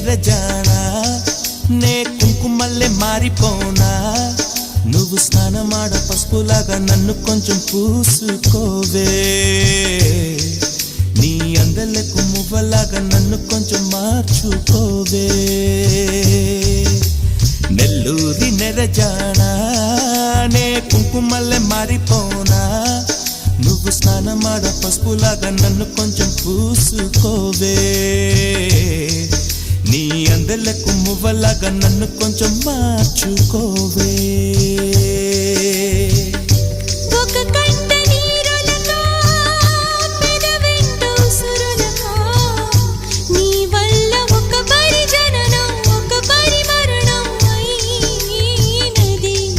నెరజానా నే కుంకుమల్లే మారిపోనా నువ్వు స్నానమాడ పసుపులాగా నన్ను కొంచెం పూసుకోవే నీ అందలకు మువ్వలాగా నన్ను కొంచెం మార్చుకోవే నెల్లూరి నెరజానా నే కుంకుమల్లే మారిపోనా నువ్వు స్నానమాడ పసుపులాగా నన్ను కొంచెం పూసుకోవే నీ అందలకు మువ్వలాగా నన్ను కొంచెం మార్చుకోవే